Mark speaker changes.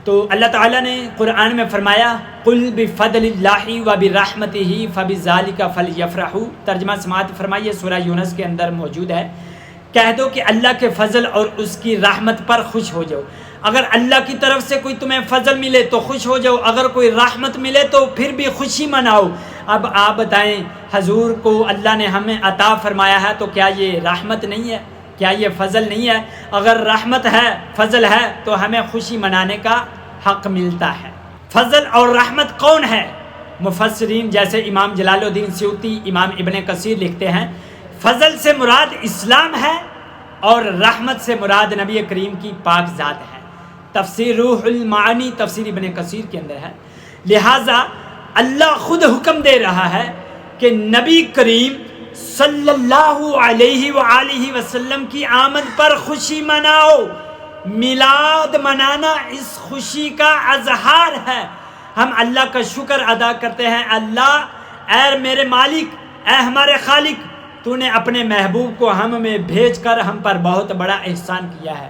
Speaker 1: تو اللہ تعالیٰ نے قرآن میں فرمایا قل بفضل اللہ وبرحمتہ فبذالک فلیفرحوا، ترجمہ سماعت فرمائیے، سورہ یونس کے اندر موجود ہے، کہہ دو کہ اللہ کے فضل اور اس کی رحمت پر خوش ہو جاؤ۔ اگر اللہ کی طرف سے کوئی تمہیں فضل ملے تو خوش ہو جاؤ، اگر کوئی رحمت ملے تو پھر بھی خوشی مناؤ۔ اب آپ بتائیں، حضور کو اللہ نے ہمیں عطا فرمایا ہے تو کیا یہ رحمت نہیں ہے؟ کیا یہ فضل نہیں ہے؟ اگر رحمت ہے، فضل ہے تو ہمیں خوشی منانے کا حق ملتا ہے۔ فضل اور رحمت کون ہے؟ مفسرین جیسے امام جلال الدین سیوطی، امام ابن کثیر لکھتے ہیں فضل سے مراد اسلام ہے اور رحمت سے مراد نبی کریم کی پاک ذات ہے۔ تفسیر روح المعانی تفسیر ابن کثیر کے اندر ہے۔ لہٰذا اللہ خود حکم دے رہا ہے کہ نبی کریم صلی اللہ علیہ وآلہ وسلم کی آمد پر خوشی مناؤ۔ میلاد منانا اس خوشی کا اظہار ہے۔ ہم اللہ کا شکر ادا کرتے ہیں، اللہ اے میرے مالک، اے ہمارے خالق، تو نے اپنے محبوب کو ہم میں بھیج کر ہم پر بہت بڑا احسان کیا ہے۔